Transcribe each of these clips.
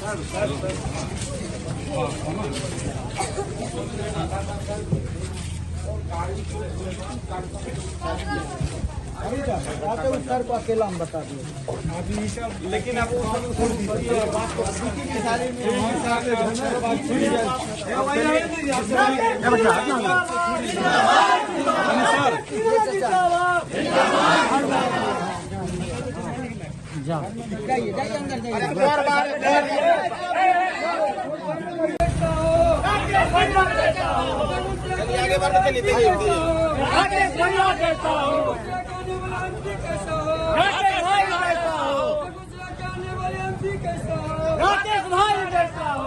Sir को अकेला हम बता दिए अभी सब, लेकिन अब जाइए अंदर आगे बढ़ते चलिए। राकेश भाई कैसा हो,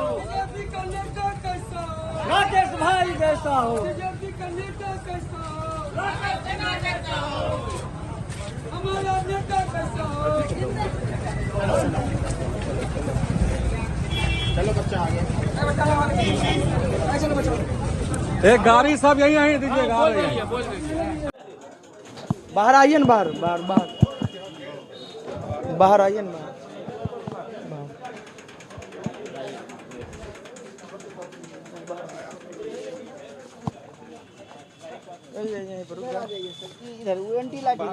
राकेश भाई कैसा हो, हमारा नेता कैसा हो। चलो बच्चा आगे, चलो बच्चा। एक गाड़ी सब यही यहीं दीजिएगा। बाहर आइए ना, बाहर बाहर आइए ना। इधर एंटी लाठी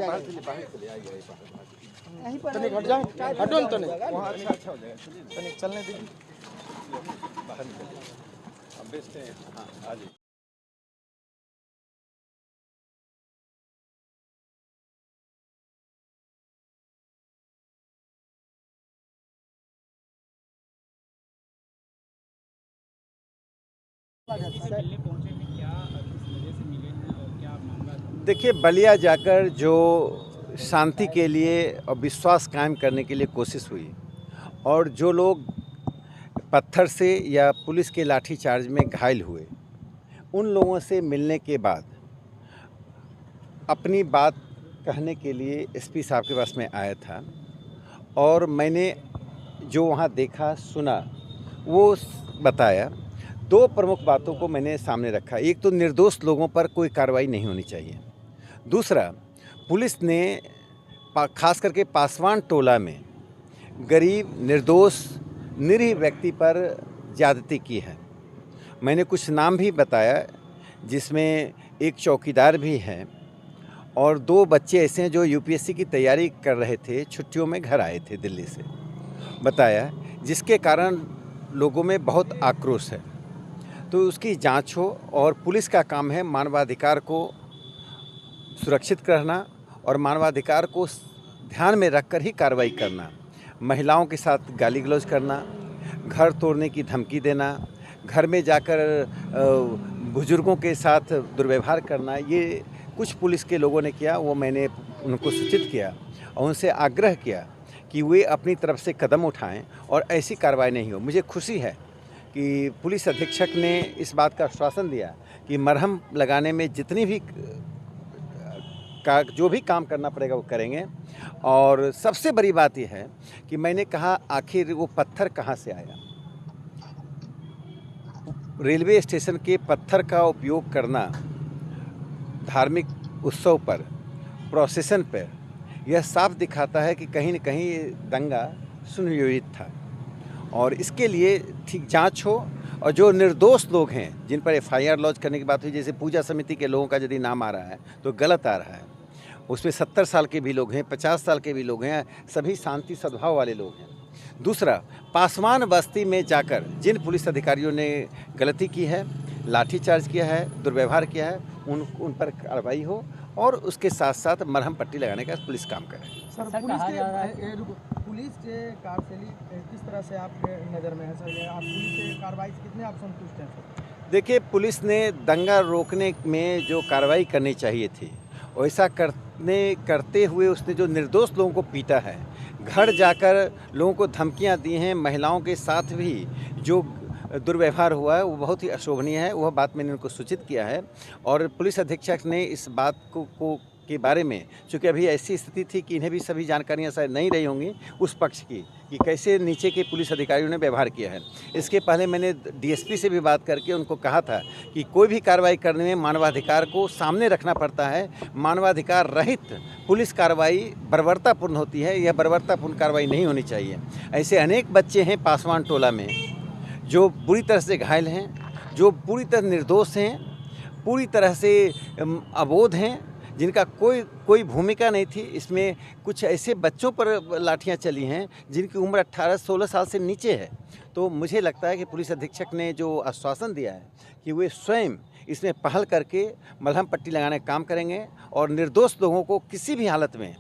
यहीं पर हट जाओ, हटो तो नहीं वहाँ अच्छा हो जाएगा। चलने दीजिए, बाहर निकलिए, हम बेचते हैं। हाँ आ जाइए। देखिए, बलिया जाकर जो शांति के लिए और विश्वास कायम करने के लिए कोशिश हुई, और जो लोग पत्थर से या पुलिस के लाठीचार्ज में घायल हुए, उन लोगों से मिलने के बाद अपनी बात कहने के लिए एसपी साहब के पास में आया था, और मैंने जो वहाँ देखा सुना वो बताया। दो प्रमुख बातों को मैंने सामने रखा। एक तो निर्दोष लोगों पर कोई कार्रवाई नहीं होनी चाहिए। दूसरा, पुलिस ने खास करके पासवान टोला में गरीब निर्दोष निरीह व्यक्ति पर ज़्यादती की है। मैंने कुछ नाम भी बताया, जिसमें एक चौकीदार भी हैं और दो बच्चे ऐसे हैं जो यूपीएससी की तैयारी कर रहे थे, छुट्टियों में घर आए थे दिल्ली से, बताया, जिसके कारण लोगों में बहुत आक्रोश है। तो उसकी जांच हो, और पुलिस का काम है मानवाधिकार को सुरक्षित करना और मानवाधिकार को ध्यान में रखकर ही कार्रवाई करना। महिलाओं के साथ गाली गलौज करना, घर तोड़ने की धमकी देना, घर में जाकर बुजुर्गों के साथ दुर्व्यवहार करना, ये कुछ पुलिस के लोगों ने किया। वो मैंने उनको सूचित किया और उनसे आग्रह किया कि वे अपनी तरफ से कदम उठाएं और ऐसी कार्रवाई नहीं हो। मुझे खुशी है कि पुलिस अधीक्षक ने इस बात का आश्वासन दिया कि मरहम लगाने में जितनी भी जो भी काम करना पड़ेगा वो करेंगे। और सबसे बड़ी बात यह है कि मैंने कहा, आखिर वो पत्थर कहाँ से आया। रेलवे स्टेशन के पत्थर का उपयोग करना धार्मिक उत्सव पर, प्रोसेसन पर, यह साफ दिखाता है कि कहीं न कहीं दंगा सुनियोजित था। और इसके लिए ठीक जांच हो, और जो निर्दोष लोग हैं जिन पर एफआईआर लॉन्च करने की बात हुई, जैसे पूजा समिति के लोगों का यदि नाम आ रहा है तो गलत आ रहा है। उसमें 70 साल के भी लोग हैं, 50 साल के भी लोग हैं, सभी शांति सद्भाव वाले लोग हैं। दूसरा, पासवान बस्ती में जाकर जिन पुलिस अधिकारियों ने गलती की है, लाठीचार्ज किया है, दुर्व्यवहार किया है, उन पर कार्रवाई हो, और उसके साथ साथ मरहम पट्टी लगाने का पुलिस काम करे। सर, पुलिस के कार्यशैली किस तरह से आपके नज़र में है सर? आप पुलिस के कार्रवाई से कितने आप संतुष्ट हैं सर? देखिए, पुलिस ने दंगा रोकने में जो कार्रवाई करनी चाहिए थी, वैसा करते हुए उसने जो निर्दोष लोगों को पीटा है, घर जाकर लोगों को धमकियां दी हैं, महिलाओं के साथ भी जो दुर्व्यवहार हुआ है वो बहुत ही अशोभनीय है। वह बात मैंने उनको सूचित किया है, और पुलिस अधीक्षक ने इस बात को के बारे में, चूँकि अभी ऐसी स्थिति थी कि इन्हें भी सभी जानकारियाँ शायद नहीं रही होंगी उस पक्ष की कि कैसे नीचे के पुलिस अधिकारियों ने व्यवहार किया है। इसके पहले मैंने डीएसपी से भी बात करके उनको कहा था कि कोई भी कार्रवाई करने में मानवाधिकार को सामने रखना पड़ता है। मानवाधिकार रहित पुलिस कार्रवाई बर्बरतापूर्ण होती है, यह बर्बरतापूर्ण कार्रवाई नहीं होनी चाहिए। ऐसे अनेक बच्चे हैं पासवान टोला में जो बुरी तरह से घायल हैं, जो पूरी तरह निर्दोष हैं, पूरी तरह से अबोध हैं, जिनका कोई भूमिका नहीं थी। इसमें कुछ ऐसे बच्चों पर लाठियां चली हैं जिनकी उम्र 18-16 साल से नीचे है। तो मुझे लगता है कि पुलिस अधीक्षक ने जो आश्वासन दिया है कि वे स्वयं इसमें पहल करके मलहम पट्टी लगाने का काम करेंगे और निर्दोष लोगों को किसी भी हालत में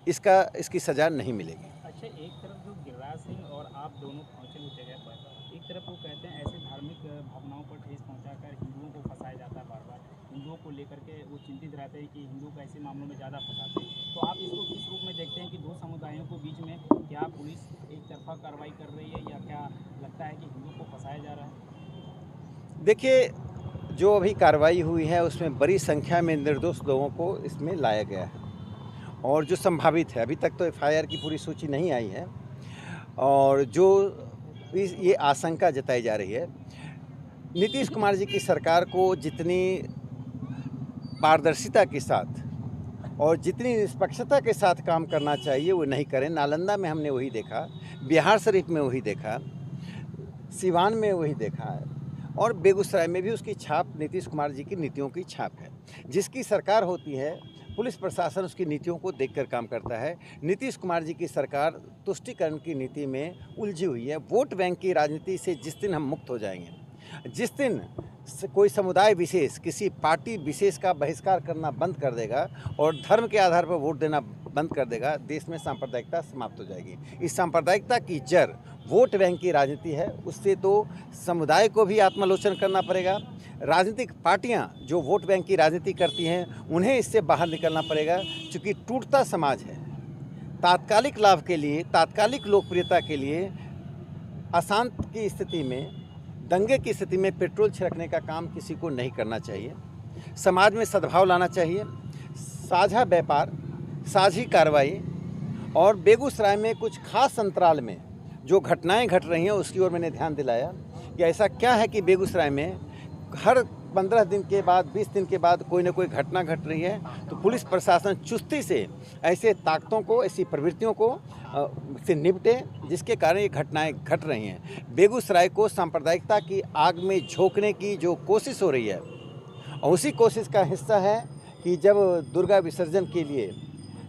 इसकी सज़ा नहीं मिलेगी। अच्छा, एक तरफ जो गिरिराज सिंह और आप दोनों पहुंचे उस जगह पर, एक तरफ वो कहते हैं ऐसे धार्मिक भावनाओं पर ठेस पहुंचाकर हिंदुओं को फंसाया जाता है, बार बार हिंदुओं को लेकर के वो चिंतित रहते हैं कि हिंदू को ऐसे मामलों में ज़्यादा फंसाते हैं। तो आप इसको किस रूप में देखते हैं कि दो समुदायों के बीच में क्या पुलिस एक तरफा कार्रवाई कर रही है या क्या लगता है कि हिंदुओं को फंसाया जा रहा है? देखिए, जो अभी कार्रवाई हुई है उसमें बड़ी संख्या में निर्दोष लोगों को इसमें लाया गया है और जो संभावित है, अभी तक तो एफआईआर की पूरी सूची नहीं आई है और जो ये आशंका जताई जा रही है, नीतीश कुमार जी की सरकार को जितनी पारदर्शिता के साथ और जितनी निष्पक्षता के साथ काम करना चाहिए वो नहीं करें। नालंदा में हमने वही देखा, बिहार शरीफ में वही देखा, सिवान में वही देखा है और बेगूसराय में भी उसकी छाप नीतीश कुमार जी की नीतियों की छाप है। जिसकी सरकार होती है, पुलिस प्रशासन उसकी नीतियों को देखकर काम करता है। नीतीश कुमार जी की सरकार तुष्टीकरण की नीति में उलझी हुई है। वोट बैंक की राजनीति से जिस दिन हम मुक्त हो जाएंगे, जिस दिन कोई समुदाय विशेष किसी पार्टी विशेष का बहिष्कार करना बंद कर देगा और धर्म के आधार पर वोट देना बंद कर देगा, देश में सांप्रदायिकता समाप्त हो जाएगी। इस सांप्रदायिकता की जड़ वोट बैंक की राजनीति है। उससे तो समुदाय को भी आत्मालोचन करना पड़ेगा। राजनीतिक पार्टियां जो वोट बैंक की राजनीति करती हैं उन्हें इससे बाहर निकलना पड़ेगा, क्योंकि टूटता समाज है। तात्कालिक लाभ के लिए, तात्कालिक लोकप्रियता के लिए अशांत की स्थिति में, दंगे की स्थिति में पेट्रोल छिड़कने का काम किसी को नहीं करना चाहिए। समाज में सद्भाव लाना चाहिए, साझा व्यापार, साझी कार्रवाई। और बेगूसराय में कुछ खास अंतराल में जो घटनाएं घट रही हैं उसकी ओर मैंने ध्यान दिलाया कि ऐसा क्या है कि बेगूसराय में हर 15 दिन के बाद, 20 दिन के बाद कोई ना कोई घटना घट रही है। तो पुलिस प्रशासन चुस्ती से ऐसे ताकतों को, ऐसी प्रवृत्तियों को से निपटे जिसके कारण ये घटनाएं घट रही हैं। बेगूसराय को सांप्रदायिकता की आग में झोंकने की जो कोशिश हो रही है, और उसी कोशिश का हिस्सा है कि जब दुर्गा विसर्जन के लिए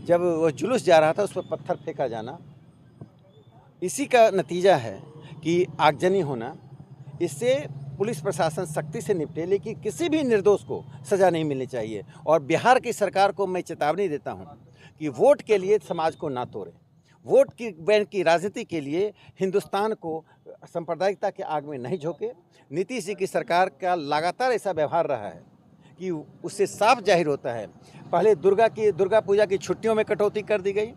जब वो जुलूस जा रहा था उस पर पत्थर फेंका जाना, इसी का नतीजा है कि आगजनी होना। इससे पुलिस प्रशासन सख्ती से निपटे, लेकिन किसी भी निर्दोष को सज़ा नहीं मिलनी चाहिए। और बिहार की सरकार को मैं चेतावनी देता हूं कि वोट के लिए समाज को ना तोड़े, वोट की बैंक की राजनीति के लिए हिंदुस्तान को सांप्रदायिकता के आग में नहीं झोंके। नीतीश जी की सरकार का लगातार ऐसा व्यवहार रहा है कि उससे साफ जाहिर होता है। पहले दुर्गा पूजा की छुट्टियों में कटौती कर दी गई,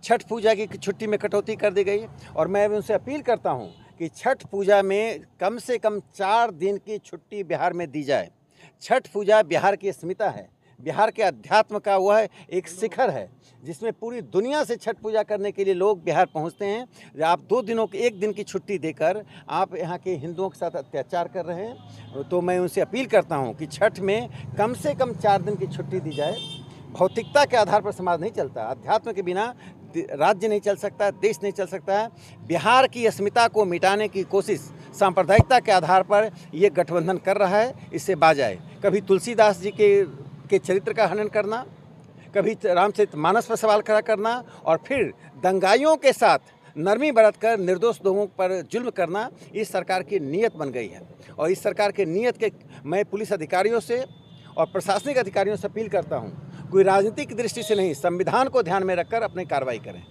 छठ पूजा की छुट्टी में कटौती कर दी गई, और मैं उनसे अपील करता हूं कि छठ पूजा में कम से कम 4 दिन की छुट्टी बिहार में दी जाए। छठ पूजा बिहार की अस्मिता है, बिहार के अध्यात्म का वह एक शिखर है जिसमें पूरी दुनिया से छठ पूजा करने के लिए लोग बिहार पहुंचते हैं। आप 2 दिनों की 1 दिन की छुट्टी देकर आप यहाँ के हिंदुओं के साथ अत्याचार कर रहे हैं। तो मैं उनसे अपील करता हूँ कि छठ में कम से कम 4 दिन की छुट्टी दी जाए। भौतिकता के आधार पर समाज नहीं चलता, अध्यात्म के बिना राज्य नहीं चल सकता, देश नहीं चल सकता है। बिहार की अस्मिता को मिटाने की कोशिश सांप्रदायिकता के आधार पर ये गठबंधन कर रहा है, इससे बाज आए। कभी तुलसीदास जी के चरित्र का हनन करना, कभी रामचरितमानस पर सवाल खड़ा करना, और फिर दंगाइयों के साथ नरमी बरत कर निर्दोष लोगों पर जुल्म करना इस सरकार की नीयत बन गई है। और इस सरकार के नीयत के मैं पुलिस अधिकारियों से और प्रशासनिक अधिकारियों से अपील करता हूँ, कोई राजनीतिक दृष्टि से नहीं, संविधान को ध्यान में रखकर अपनी कार्रवाई करें।